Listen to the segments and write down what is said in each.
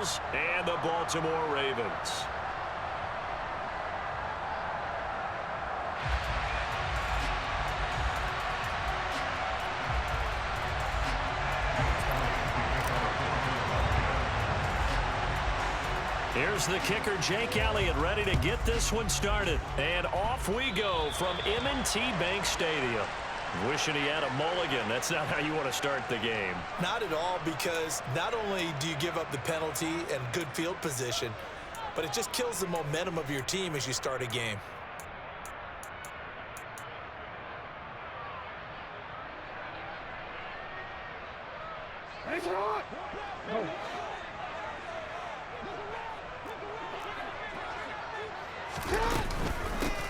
Eagles and the Baltimore Ravens. Here's the kicker, Jake Elliott, ready to get this one started. And off we go from M&T Bank Stadium. Wishing he had a mulligan. That's not how you want to start the game. Not at all, because not only do you give up the penalty and good field position, but it just kills the momentum of your team as you start a game.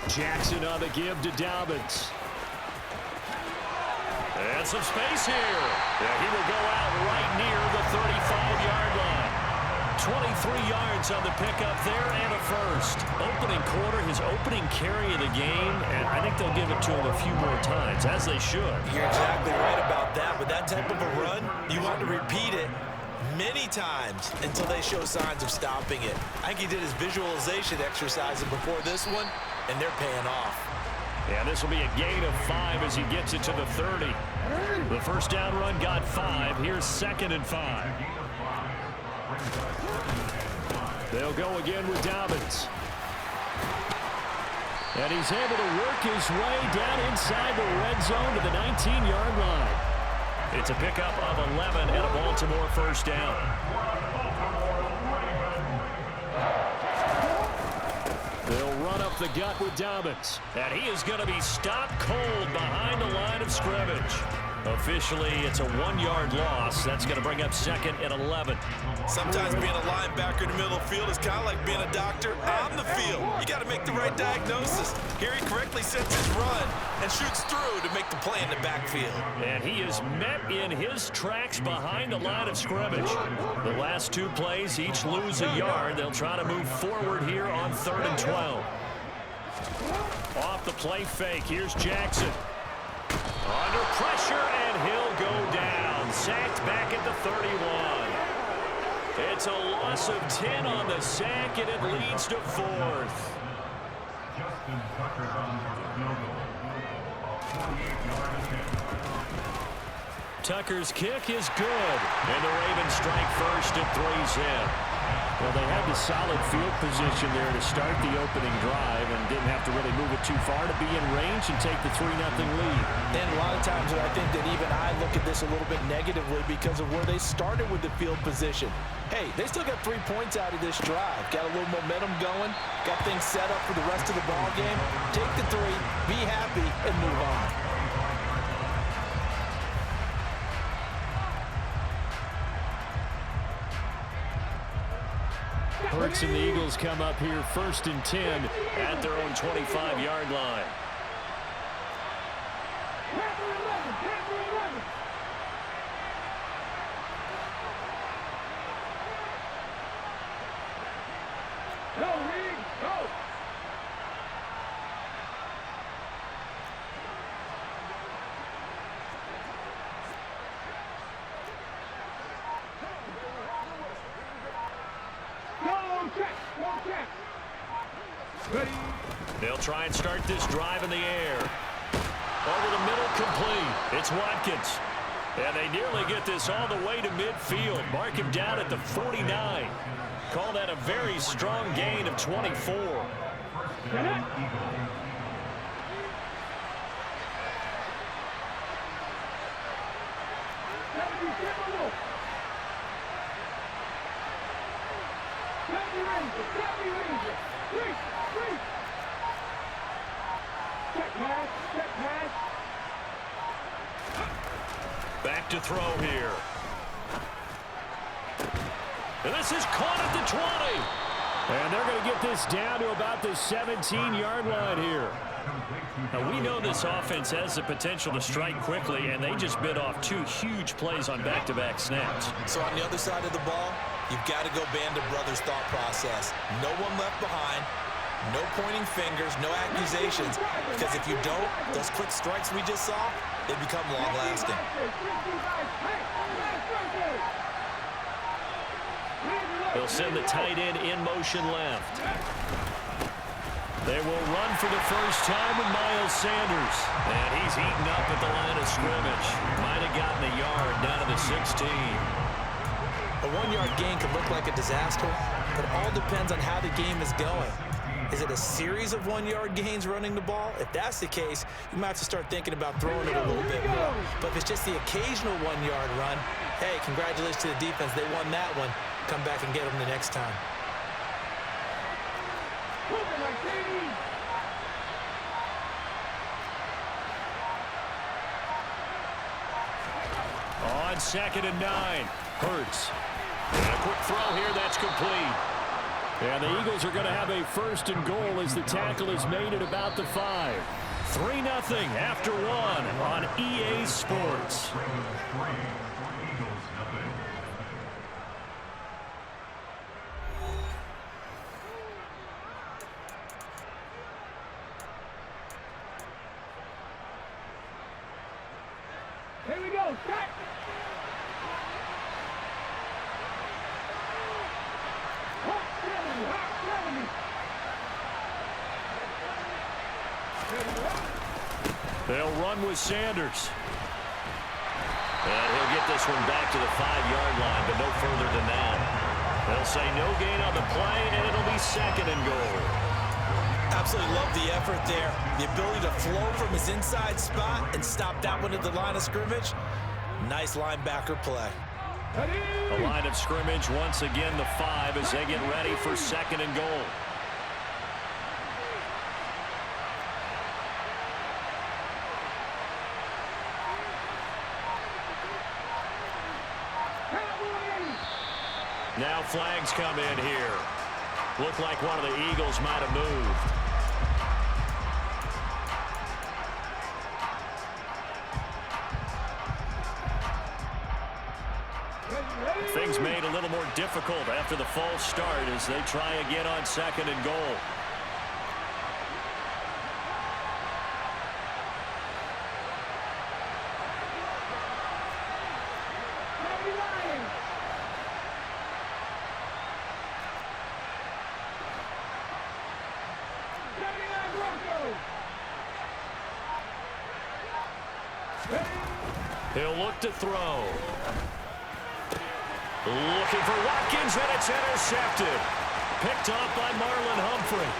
Jackson on the give to Dobbins. And some space here. Yeah, he will go out right near the 35-yard line. 23 yards on the pickup there and a first. Opening quarter, his opening carry of the game, and I think they'll give it to him a few more times, as they should. You're exactly right about that. With that type of a run, you want to repeat it many times until they show signs of stopping it. I think he did his visualization exercises before this one, and they're paying off. Yeah, this will be a gain of 5 as he gets it to the 30. The first down run got 5. Here's 2nd and 5. They'll go again with Dobbins. And he's able to work his way down inside the red zone to the 19-yard line. It's a pickup of 11 and a Baltimore first down. They'll run up the gut with Dobbins. And he is going to be stopped cold behind the line of scrimmage. Officially, it's a 1-yard loss. That's going to bring up 2nd and 11. Sometimes being a linebacker in the middle of the field is kind of like being a doctor on the field. You got to make the right diagnosis. Here he correctly sets his run and shoots through to make the play in the backfield. And he is met in his tracks behind the line of scrimmage. The last 2 plays each lose a yard. They'll try to move forward here on 3rd and 12. Off the play fake, here's Jackson. Under pressure, and he'll go down. Sacked back at the 31. It's a loss of 10 on the sack, and it leads to 4th. Tucker's kick is good, and the Ravens strike first at 3's in. Well, they had the solid field position there to start the opening drive and didn't have to really move it too far to be in range and take the 3-0 lead. And a lot of times I think that even I look at this a little bit negatively because of where they started with the field position. Hey, they still got 3 points out of this drive. Got a little momentum going, got things set up for the rest of the ball game. Take the 3, be happy, and move on. Hurts and the Eagles come up here 1st and 10 at their own 25-yard line. They'll try and start this drive in the air. Over the middle, complete. It's Watkins. And they nearly get this all the way to midfield. Mark him down at the 49. Call that a very strong gain of 24. Back to throw here. And this is caught at the 20. And they're going to get this down to about the 17-yard line here. Now, we know this offense has the potential to strike quickly, and they just bit off 2 huge plays on back-to-back snaps. So on the other side of the ball, you've got to go band of brothers thought process. No one left behind. No pointing fingers, no accusations, because if you don't, those quick strikes we just saw, they become long-lasting. They'll send the tight end in motion left. They will run for the first time with Miles Sanders. And he's eaten up at the line of scrimmage. Might have gotten a yard down to the 16. A 1-yard gain could look like a disaster, but it all depends on how the game is going. Is it a series of 1-yard gains running the ball? If that's the case, you might have to start thinking about throwing it a little bit more. But if it's just the occasional 1-yard run, hey, congratulations to the defense. They won that one. Come back and get them the next time. On 2nd and 9, Hurts. And a quick throw here, that's complete. And the Eagles are going to have a 1st and goal as the tackle is made at about the 5. 3-0 after 1 on EA Sports. Here we go, set! They'll run with Sanders. And he'll get this one back to the 5-yard line, but no further than that. They'll say no gain on the play, and it'll be 2nd and goal. Absolutely love the effort there. The ability to flow from his inside spot and stop that one at the line of scrimmage. Nice linebacker play. The line of scrimmage, once again, the 5 as they get ready for 2nd and goal. Now flags come in here. Looked like one of the Eagles might have moved. Things made a little more difficult after the false start as they try again on 2nd and goal. He'll look to throw. Looking for Watkins, and it's intercepted. Picked off by Marlon Humphrey.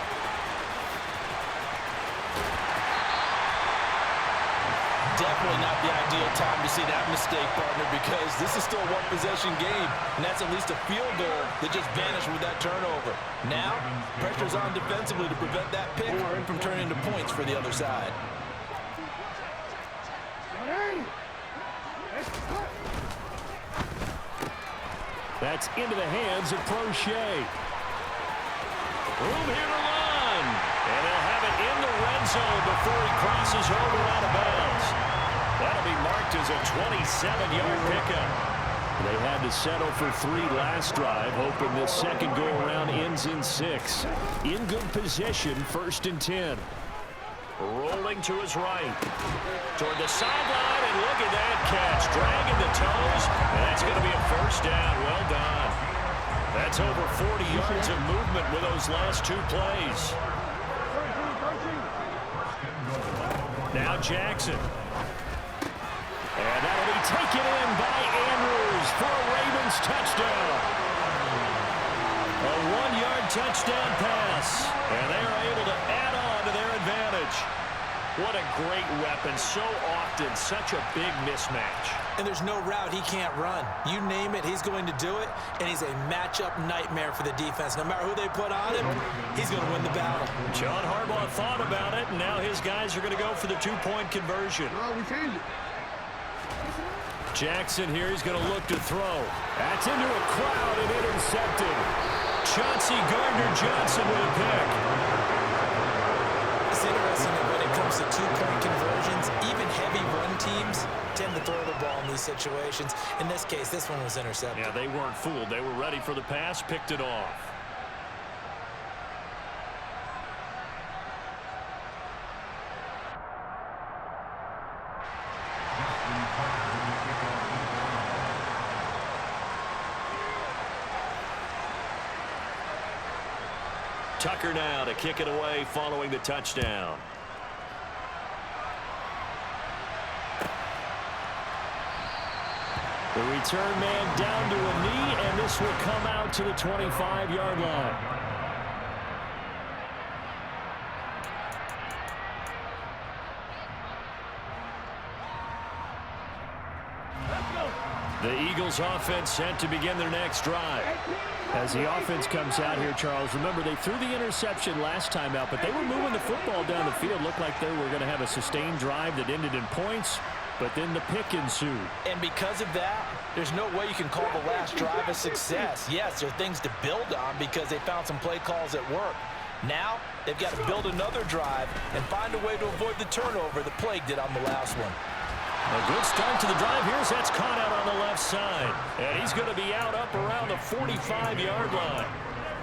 Definitely not the ideal time to see that mistake, partner, because this is still a one-possession game, and that's at least a field goal that just vanished with that turnover. Now, pressure's on defensively to prevent that pick from turning into points for the other side. That's into the hands of Prochet. Room here to run. And they'll have it in the red zone before he crosses over out of bounds. That'll be marked as a 27-yard pickup. They had to settle for 3 last drive, hoping this second go-around ends in 6. In good position, 1st and 10. Rolling to his right. Toward the sideline, and look at that catch. Dragging the toes, and that's going to be a 1st down. Well done. That's over 40 yards of movement with those last 2 plays. Now Jackson. And that'll be taken in by Andrews for a Ravens touchdown. A 1-yard touchdown pass. And they are able to add on to their advantage. What a great weapon. So often, such a big mismatch. And there's no route he can't run. You name it, he's going to do it. And he's a matchup nightmare for the defense. No matter who they put on him, he's going to win the battle. John Harbaugh thought about it, and now his guys are going to go for the 2-point conversion. We changed it. Jackson here, he's going to look to throw. That's into a crowd and intercepted. Chauncey Gardner-Johnson with a pick. It's interesting that when it comes to 2-point conversions, even heavy run teams tend to throw the ball in these situations. In this case, this one was intercepted. Yeah, they weren't fooled. They were ready for the pass, picked it off. Tucker now to kick it away following the touchdown. The return man down to a knee, and this will come out to the 25-yard line. The Eagles offense set to begin their next drive. As the offense comes out here, Charles, remember they threw the interception last time out, but they were moving the football down the field. Looked like they were going to have a sustained drive that ended in points, but then the pick ensued. And because of that, there's no way you can call the last drive a success. Yes, there are things to build on because they found some play calls at work. Now, they've got to build another drive and find a way to avoid the turnover that plagued it on the last one. A good start to the drive. Here's that's caught out on the left side. And he's going to be out up around the 45-yard line.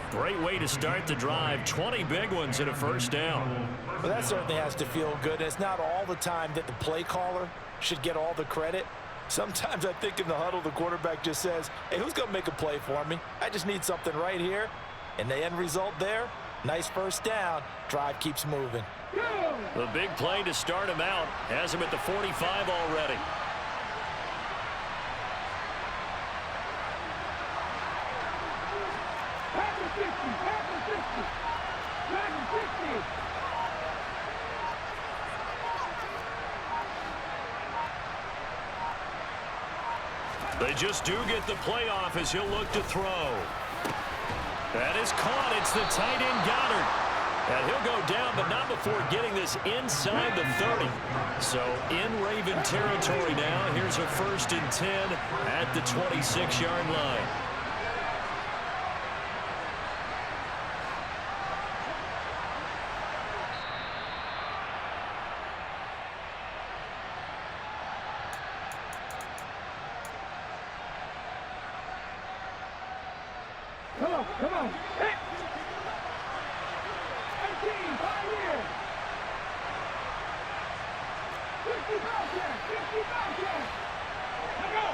Great way to start the drive. 20 big ones and a first down. Well, that certainly has to feel good. It's not all the time that the play caller should get all the credit. Sometimes I think in the huddle, the quarterback just says, hey, who's going to make a play for me? I just need something right here. And the end result there, nice first down. Drive keeps moving. The big play to start him out has him at the 45 already. They just do get the play off as he'll look to throw. That is caught. It's the tight end Goddard. And he'll go down, but not before getting this inside the 30. So in Raven territory now. Here's a 1st and 10 at the 26-yard line. Come on. Hey. 18, 5 here. 50 Bobcat. Let go.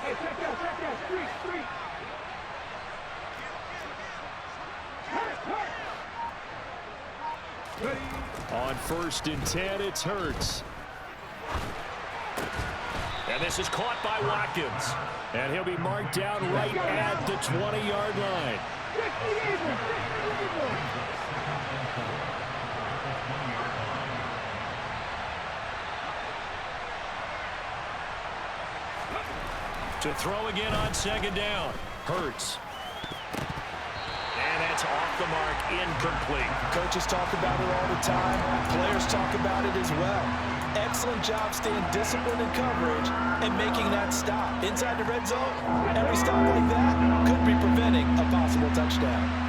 Hey, check that. Street. Hurt. Ready. On 1st and 10, it's Hurts. And this is caught by Watkins. And he'll be marked down right at the 20-yard line. To throw again on 2nd down. Hurts. And that's off the mark, incomplete. Coaches talk about it all the time. Players talk about it as well. Excellent job staying disciplined in coverage and making that stop. Inside the red zone, every stop like that could be preventing a possible touchdown.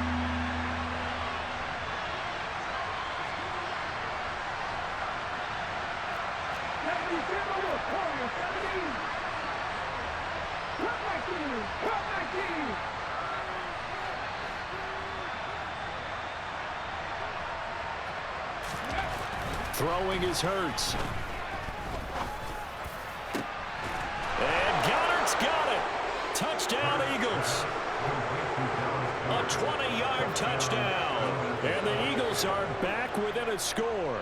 Throwing is Hurts. And Goddard's got it. Touchdown, Eagles. A 20-yard touchdown. And the Eagles are back within a score.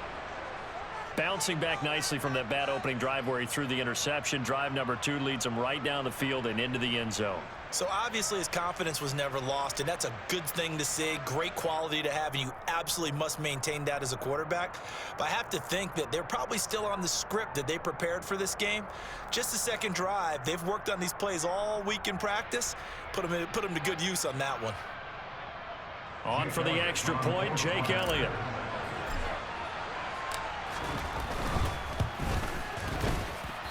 Bouncing back nicely from that bad opening drive where he threw the interception. Drive number 2 leads him right down the field and into the end zone. So obviously his confidence was never lost, and that's a good thing to see. Great quality to have, and you absolutely must maintain that as a quarterback. But I have to think that they're probably still on the script that they prepared for this game. Just the second drive, they've worked on these plays all week in practice. Put them to good use on that one. On for the extra point, Jake Elliott.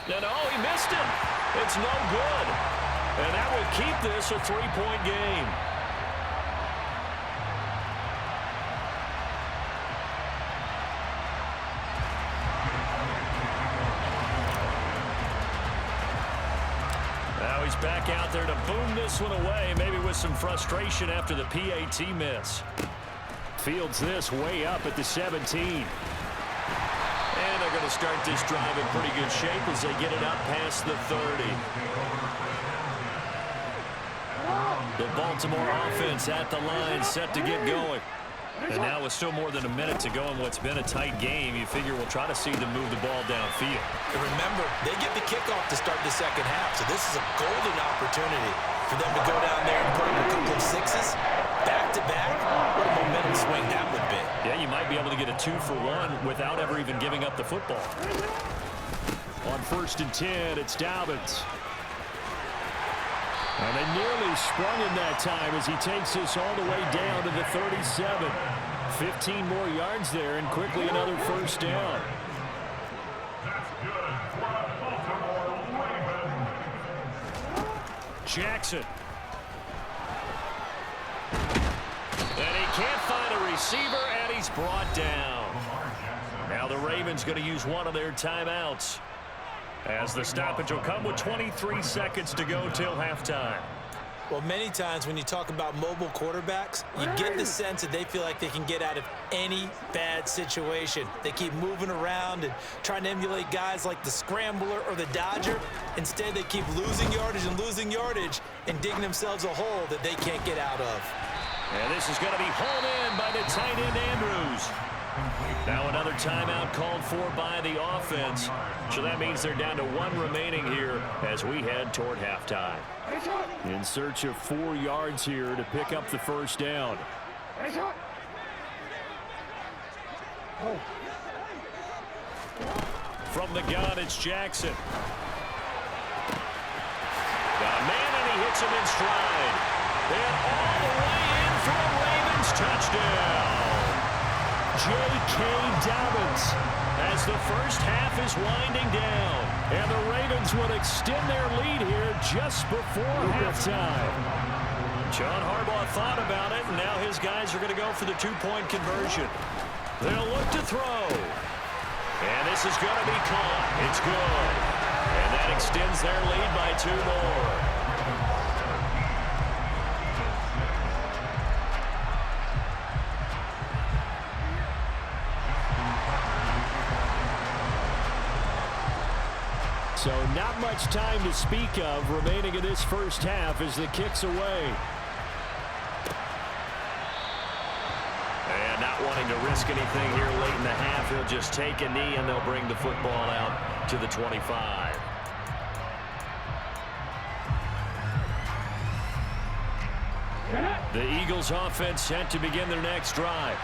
No, he missed it. It's no good. And that will keep this a 3-point game. Now he's back out there to boom this one away, maybe with some frustration after the PAT miss. Fields this way up at the 17. And they're going to start this drive in pretty good shape as they get it up past the 30. The Baltimore offense at the line, set to get going. And now with still more than a minute to go in what's been a tight game, you figure we'll try to see them move the ball downfield. And remember, they get the kickoff to start the second half, so this is a golden opportunity for them to go down there and put up a couple of sixes. Back-to-back, what a momentum swing that would be. Yeah, you might be able to get a 2-for-1 without ever even giving up the football. On 1st and 10, it's Dobbins. And they nearly sprung him that time as he takes this all the way down to the 37. 15 more yards there and quickly another first down. Jackson. And he can't find a receiver, and he's brought down. Now the Ravens going to use one of their timeouts, as the stoppage will come with 23 seconds to go till halftime. Well, many times when you talk about mobile quarterbacks, you get the sense that they feel like they can get out of any bad situation. They keep moving around and trying to emulate guys like the Scrambler or the Dodger. Instead, they keep losing yardage and digging themselves a hole that they can't get out of. And this is going to be hauled in by the tight end Andrews. Now another timeout called for by the offense. So that means they're down to 1 remaining here as we head toward halftime. In search of 4 yards here to pick up the first down. From the gun, it's Jackson. Got a man, and he hits him in stride. And all the way in for a Ravens touchdown. J.K. Dobbins, as the first half is winding down. And the Ravens would extend their lead here just before halftime. John Harbaugh thought about it, and now his guys are going to go for the 2-point conversion. They'll look to throw. And this is going to be caught. It's good. And that extends their lead by 2 more. So not much time to speak of remaining in this first half as the kick's away. And not wanting to risk anything here late in the half, he'll just take a knee and they'll bring the football out to the 25. The Eagles offense set to begin their next drive.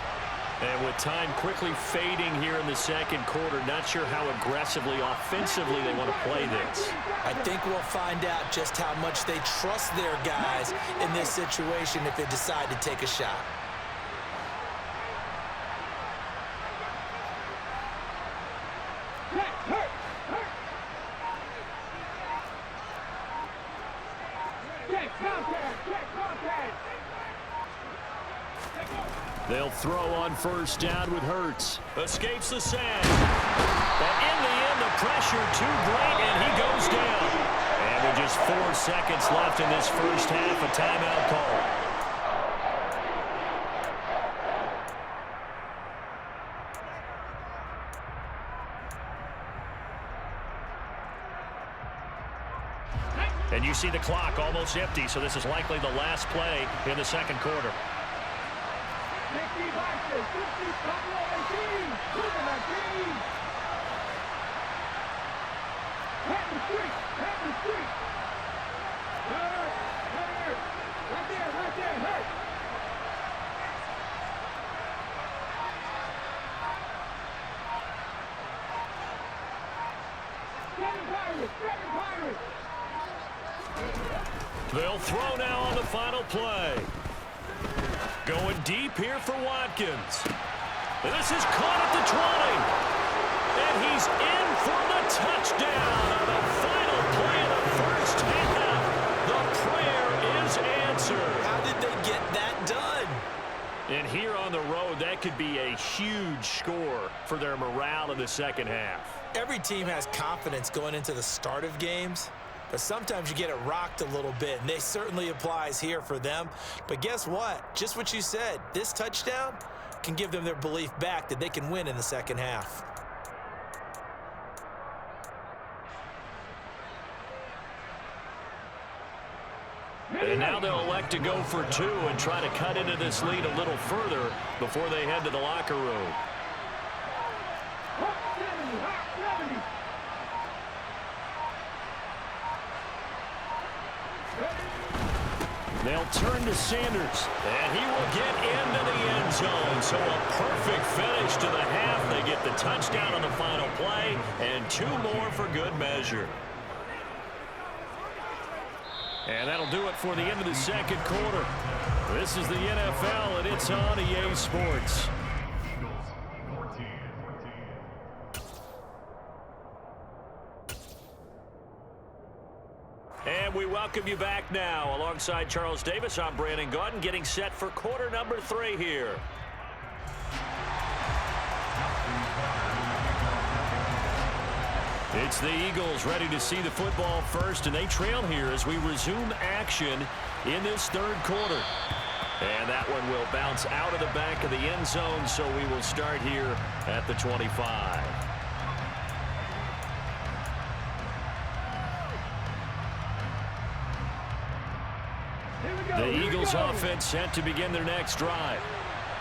And with time quickly fading here in the second quarter, not sure how aggressively, offensively they want to play this. I think we'll find out just how much they trust their guys in this situation if they decide to take a shot. They'll throw on first down with Hurts. Escapes the sack. But in the end, the pressure too great, and he goes down. And with just 4 seconds left in this first half, a timeout call. And you see the clock almost empty, so this is likely the last play in the second quarter. They'll throw now on the final play. Going deep here for Watkins. And this is caught at the 20. And he's in for the touchdown on the final play of the first half. The prayer is answered. How did they get that done? And here on the road, that could be a huge score for their morale in the second half. Every team has confidence going into the start of games, but sometimes you get it rocked a little bit, and this certainly applies here for them. But guess what? Just what you said, this touchdown can give them their belief back that they can win in the second half. And now they'll elect to go for two and try to cut into this lead a little further before they head to the locker room. They'll turn to Sanders, and he will get into the end zone. So a perfect finish to the half. They get the touchdown on the final play, and two more for good measure. And that'll do it for the end of the second quarter. This is the NFL, and it's on EA Sports. And we welcome you back now. Alongside Charles Davis, I'm Brandon Gaudin, getting set for quarter number 3 here. It's the Eagles ready to see the football first, and they trail here as we resume action in this third quarter. And that one will bounce out of the back of the end zone, so we will start here at the 25. The Eagles offense set to begin their next drive.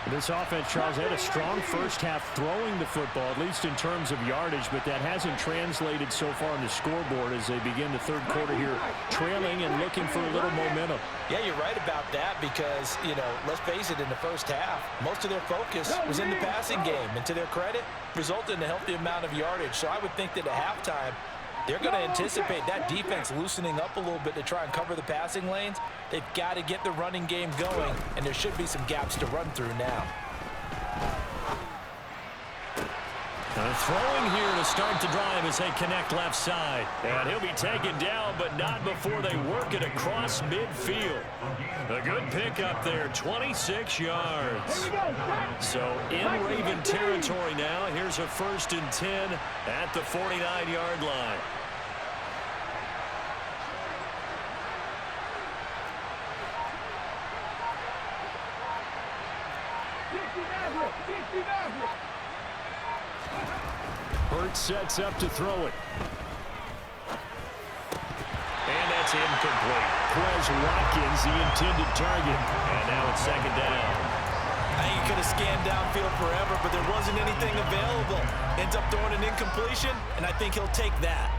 This offense, Charles, had a strong first half throwing the football, at least in terms of yardage, but that hasn't translated so far on the scoreboard as they begin the third quarter here, trailing and looking for a little momentum. Yeah, you're right about that because, you know, let's face it, in the first half, most of their focus was in the passing game. And to their credit, resulted in a healthy amount of yardage. So I would think that at halftime, they're going to anticipate that defense loosening up a little bit to try and cover the passing lanes. They've got to get the running game going, and there should be some gaps to run through now. Throwing here to start the drive as they connect left side. And he'll be taken down, but not before they work it across midfield. A good pickup there, 26 yards. So in Raven territory now, here's a 1st and 10 at the 49-yard line. Hurts sets up to throw it. And that's incomplete. Quez Watkins, the intended target. And now it's second down. I think he could have scanned downfield forever, but there wasn't anything available. Ends up throwing an incompletion, and I think he'll take that.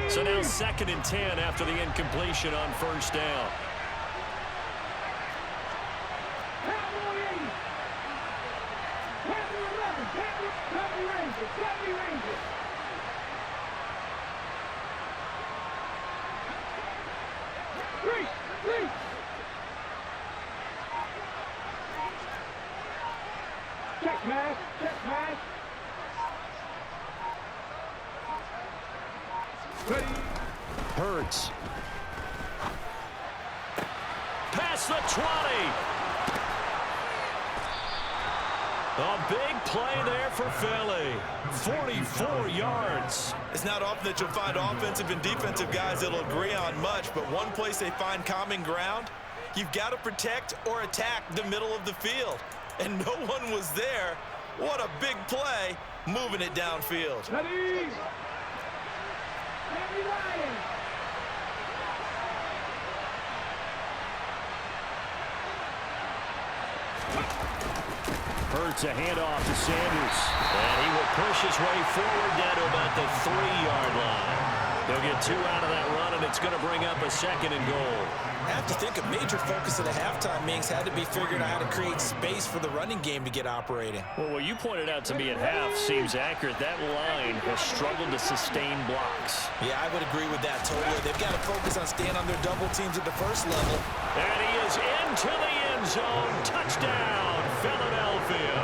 So now 2nd and 10 after the incompletion on 1st down. Check pass, check pass. Ready. Hurts. Past the 20. A big play there for Philly. 44 yards. It's not often that you'll find offensive and defensive guys that'll agree on much, but one place they find common ground, you've got to protect or attack the middle of the field. And no one was there. What a big play, moving it downfield. Ready. Henry Ryan. Hurts a handoff to Sanders. And he will push his way forward down to about the 3-yard line. They'll get 2 out of that run, and it's going to bring up a 2nd and goal. I have to think a major focus of the halftime meetings had to be figuring out how to create space for the running game to get operating. Well, what you pointed out to me at half seems accurate. That line has struggled to sustain blocks. Yeah, I would agree with that totally. They've got to focus on staying on their double teams at the first level. And he is into the end zone. Touchdown, Philadelphia.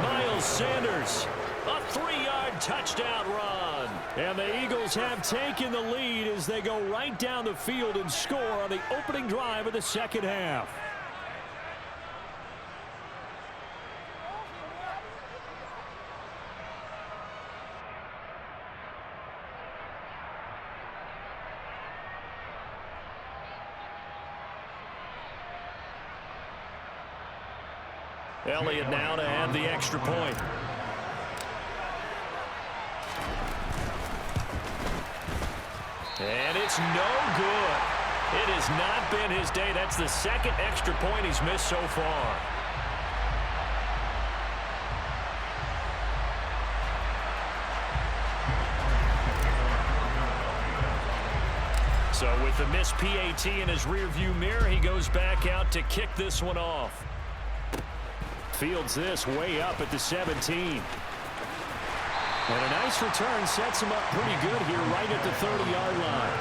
Miles Sanders, a 3-yard touchdown run. And the Eagles have taken the lead as they go right down the field and score on the opening drive of the second half. Elliott now to add the extra point. And it's no good. It has not been his day. That's the second extra point he's missed so far. So with the missed PAT in his rearview mirror, he goes back out to kick this one off. Fields this way up at the 17. And a nice return sets him up pretty good here right at the 30-yard line.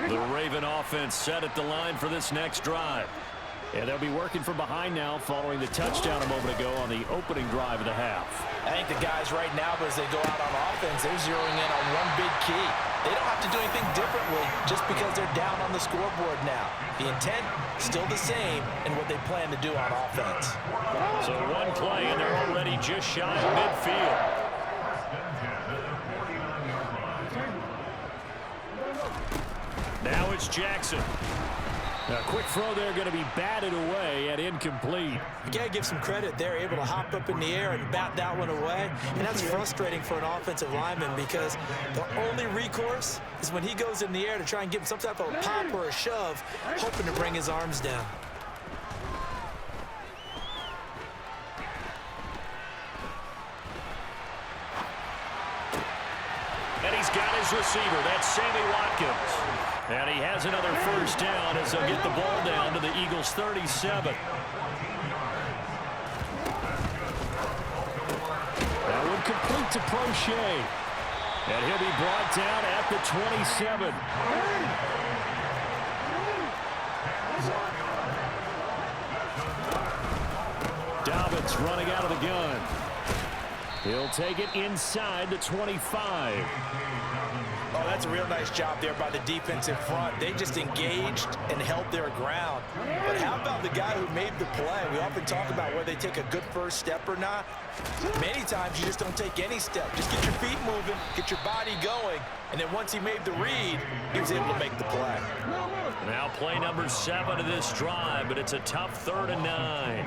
The Raven offense set at the line for this next drive. And they'll be working from behind now following the touchdown a moment ago on the opening drive of the half. I think the guys right now, as they go out on offense, they're zeroing in on one big key. They don't have to do anything differently just because they're down on the scoreboard now. The intent, still the same in what they plan to do on offense. So one play, and they're already just shy of midfield. Now it's Jackson. A quick throw there going to be batted away and incomplete. You got to give some credit. They're able to hop up in the air and bat that one away. And that's frustrating for an offensive lineman because the only recourse is when he goes in the air to try and give him some type of a pop or a shove, hoping to bring his arms down. And he's got his receiver. That's Sammy Watkins. And he has another first down as they'll get the ball down to the Eagles' 37. That would complete to Prochet. And he'll be brought down at the 27. Dobbins running out of the gun. He'll take it inside the 25. Oh, that's a real nice job there by the defensive front. They just engaged and held their ground. But how about the guy who made the play? We often talk about whether they take a good first step or not. Many times you just don't take any step. Just get your feet moving, get your body going, and then once he made the read, he was able to make the play. Now play number 7 of this drive, but it's a tough 3rd and 9.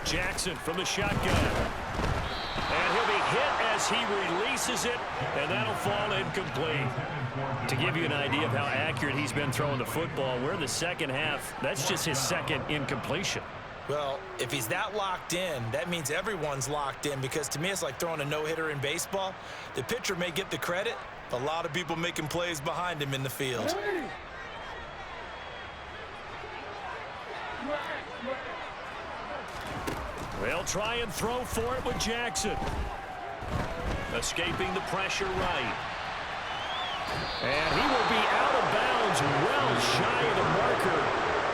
Jackson from the shotgun. And he'll be hit as he releases it, and that'll fall incomplete. To give you an idea of how accurate he's been throwing the football, we're in the second half. That's just his second incompletion. Well, if he's that locked in, that means everyone's locked in because to me it's like throwing a no-hitter in baseball. The pitcher may get the credit, but a lot of people making plays behind him in the field. They'll try and throw for it with Jackson. Escaping the pressure right. And he will be out of bounds well shy of the marker.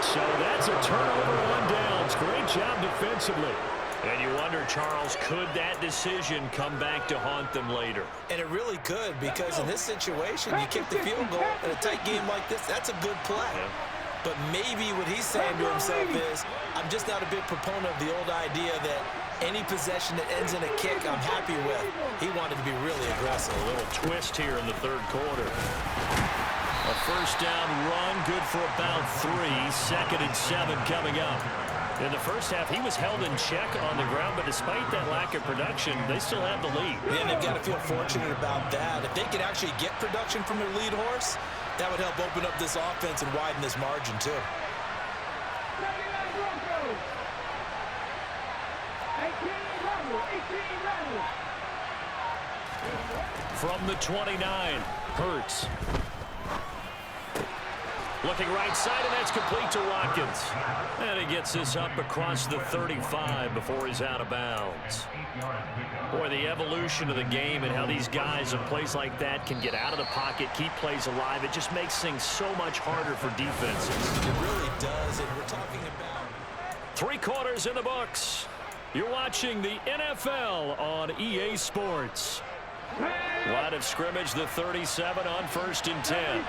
So that's a turnover on downs. Great job defensively. And you wonder, Charles, could that decision come back to haunt them later? And it really could because in this situation, you kick the field goal in a tight game like this, that's a good play. Yeah. But maybe what he's saying to himself is, I'm just not a big proponent of the old idea that any possession that ends in a kick I'm happy with. He wanted to be really aggressive. A little twist here in the 3rd quarter. A first down run, good for about 3. 2nd and 7 coming up. In the first half, he was held in check on the ground, but despite that lack of production, they still have the lead. Yeah, they've got to feel fortunate about that. If they could actually get production from their lead horse, that would help open up this offense and widen this margin, too. From the 29, Hurts. Looking right side, and that's complete to Watkins. And he gets this up across the 35 before he's out of bounds. Boy, the evolution of the game and how these guys in plays like that can get out of the pocket, keep plays alive, it just makes things so much harder for defenses. It really does, and we're talking about 3 quarters in the books. You're watching the NFL on EA Sports. Line of scrimmage, the 37 on 1st and 10.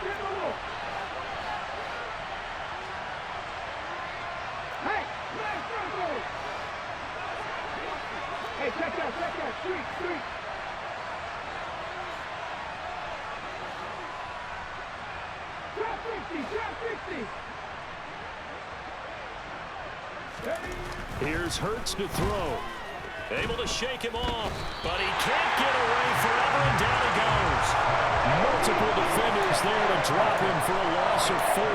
Hey, check that, street. Drop 50. Here's Hurts to throw. Able to shake him off, but he can't get away forever, and down he goes. Multiple defenders there to drop him for a loss of 4.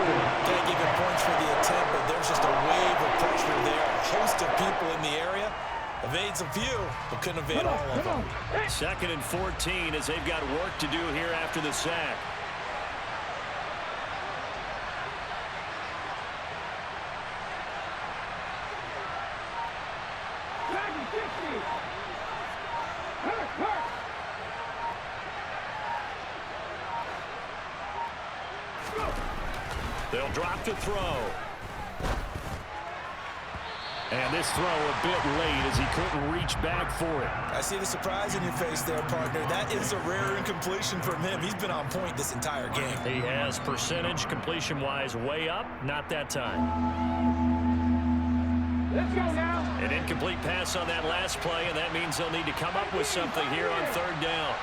Can't give him points for the attempt, but there's just a wave of pressure there. A host of people in the area. Evades a few, but couldn't evade all of them. 2nd and 14 as they've got work to do here after the sack. They'll drop to throw. And this throw a bit late as he couldn't reach back for it. I see the surprise in your face there, partner. That is a rare incompletion from him. He's been on point this entire game. He has percentage completion-wise way up. Not that time. Let's go now. An incomplete pass on that last play, and that means they'll need to come up with something here on 3rd down.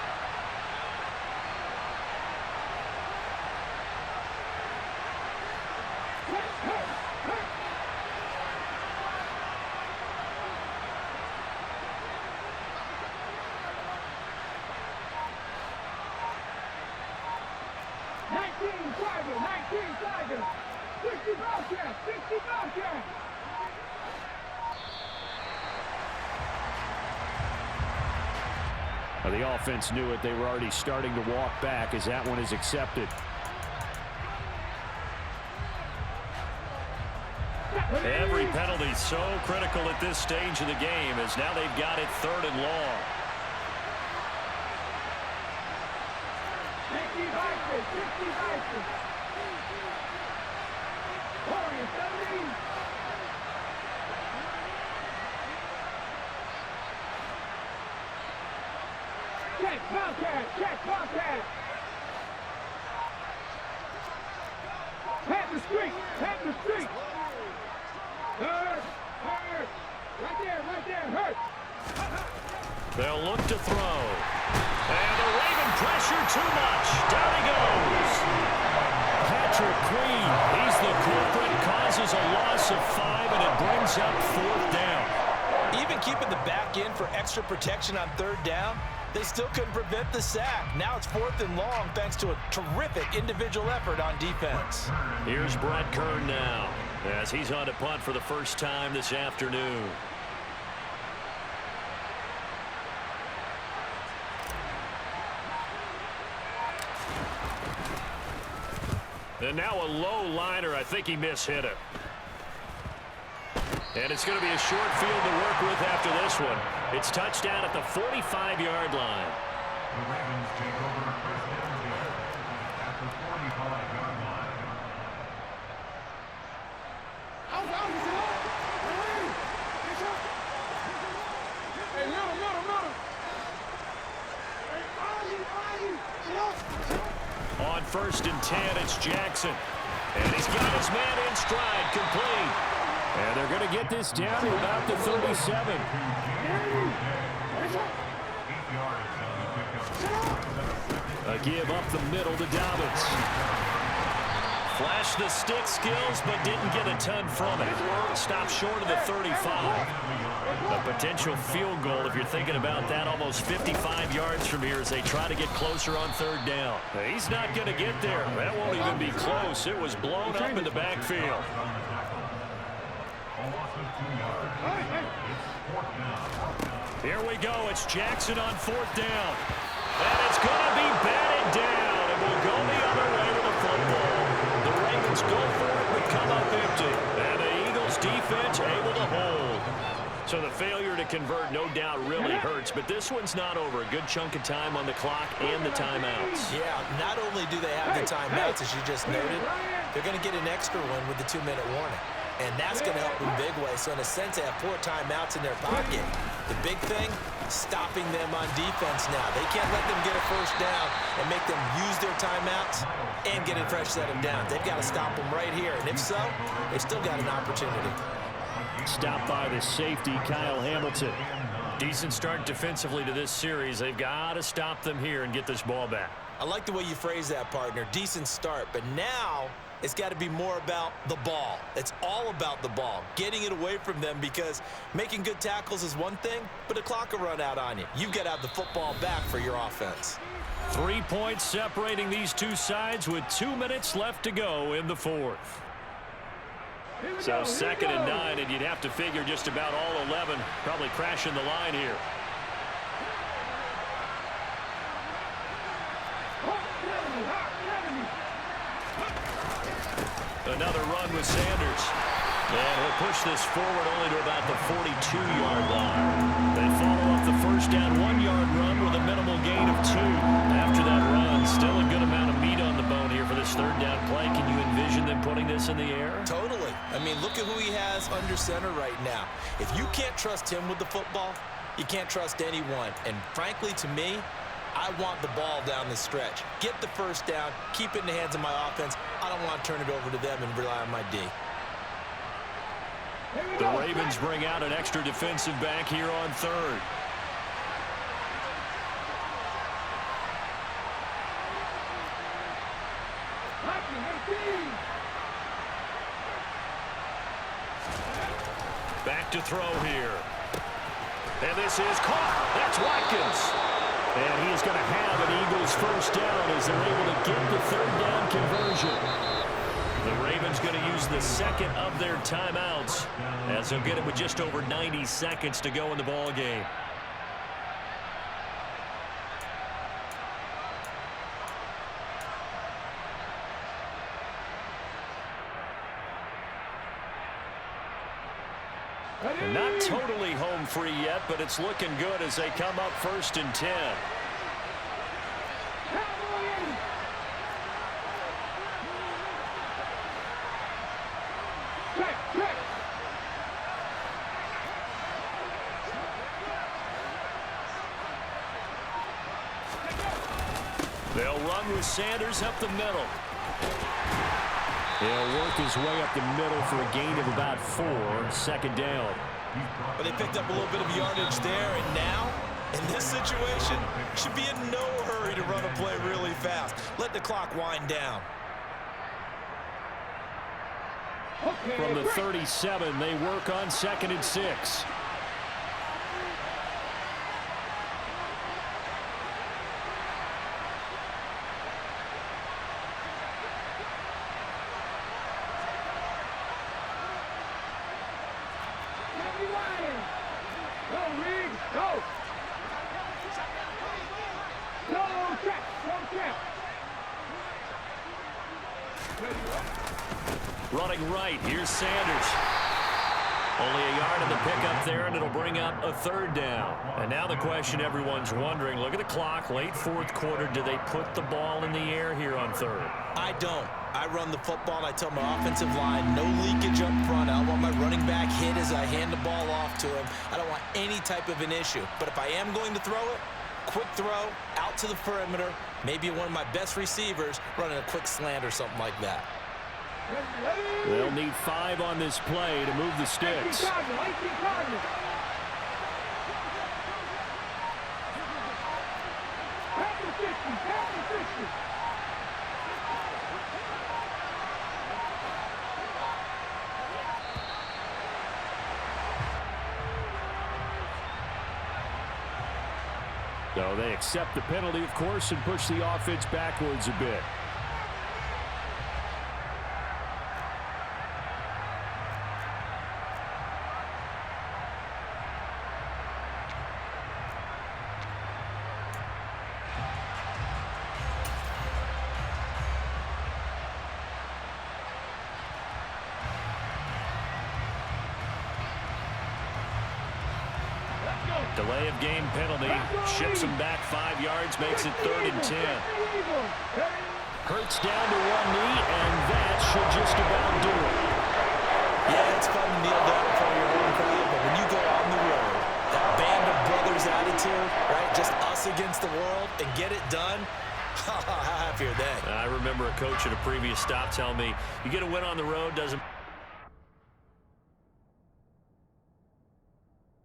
The offense knew it. They were already starting to walk back as that one is accepted. Every penalty so critical at this stage of the game as now they've got it 3rd and long. Check, Bobcat. Pat the street. Hurt. Right there, hurt. They'll look to throw. And the Raven pressure too much. Down he goes. Patrick Queen, he's the culprit, causes a loss of 5, and it brings up 4th down. Even keeping the back end for extra protection on 3rd down, they still couldn't prevent the sack. Now it's 4th and long thanks to a terrific individual effort on defense. Here's Brett Kern now as he's on to punt for the first time this afternoon. And now a low liner. I think he mishit it. And it's going to be a short field to work with after this one. It's touchdown at the 45-yard line. The Ravens take over first down at the 45-yard line. On 1st and 10, it's Jackson. And he's got his man in stride, complete. And they're going to get this down to about the 37. A give up the middle to Dobbins. Flashed the stick skills, but didn't get a ton from it. Stopped short of the 35. A potential field goal, if you're thinking about that, almost 55 yards from here as they try to get closer on 3rd down. He's not going to get there. That won't even be close. It was blown up in the backfield. Here we go. It's Jackson on 4th down. And it's going to be batted down. And we'll go the other way with the football. The Ravens go for it, but come up empty. And the Eagles defense able to hold. So the failure to convert, no doubt, really hurts. But this one's not over. A good chunk of time on the clock and the timeouts. Yeah, not only do they have the timeouts, as you just noted, they're going to get an extra one with the 2-minute warning. And that's going to help them big way. So in a sense, they have 4 timeouts in their pocket. The big thing, stopping them on defense now. They can't let them get a first down and make them use their timeouts and get a fresh set of downs. They've got to stop them right here. And if so, they've still got an opportunity. Stopped by the safety, Kyle Hamilton. Decent start defensively to this series. They've got to stop them here and get this ball back. I like the way you phrase that, partner. Decent start, but now it's got to be more about the ball. It's all about the ball, getting it away from them, because making good tackles is one thing, but the clock will run out on you. You've got to have the football back for your offense. 3 points separating these two sides with 2 minutes left to go in the fourth. So 2nd and 9, and you'd have to figure just about all 11 probably crashing the line here. Another run with Sanders. And he'll push this forward only to about the 42-yard line. They follow up the first down 1-yard run with a minimal gain of 2. After that run, still a good amount of meat on the bone here for this 3rd down play. Can you envision them putting this in the air? Totally. I mean, look at who he has under center right now. If you can't trust him with the football, you can't trust anyone. And frankly, to me, I want the ball down the stretch. Get the first down, keep it in the hands of my offense. I don't want to turn it over to them and rely on my D. The Ravens bring out an extra defensive back here on 3rd. Back to throw here. And this is caught. That's Watkins. And he is going to have an Eagles first down as they're able to get the 3rd down conversion. The Ravens going to use the 2nd of their timeouts as they'll get it with just over 90 seconds to go in the ball game. Not totally home free yet, but it's looking good as they come up 1st and 10. They'll run with Sanders up the middle. He'll work his way up the middle for a gain of about 4. 2nd down. But they picked up a little bit of yardage there, and now, in this situation, should be in no hurry to run a play really fast. Let the clock wind down. From the 37, they work on 2nd and 6. Running right, here's Sanders. Only a yard in the pickup there, and it'll bring up a 3rd down. And now the question everyone's wondering, look at the clock, late 4th quarter, do they put the ball in the air here on 3rd? I don't. I run the football, and I tell my offensive line, no leakage up front. I don't want my running back hit as I hand the ball off to him. I don't want any type of an issue. But if I am going to throw it, quick throw, out to the perimeter, maybe one of my best receivers running a quick slant or something like that. They'll need 5 on this play to move the sticks. So they accept the penalty, of course, and push the offense backwards a bit. Delay of game penalty, ships him back 5 yards, makes it 3rd and 10. Hurts down to one knee, and that should just about do it. Yeah, it's fun to kneel down in front of your home crowd, but when you go on the road, that band of brothers attitude, right, just us against the world, and get it done, how happy are they? I remember a coach at a previous stop telling me, you get a win on the road, doesn't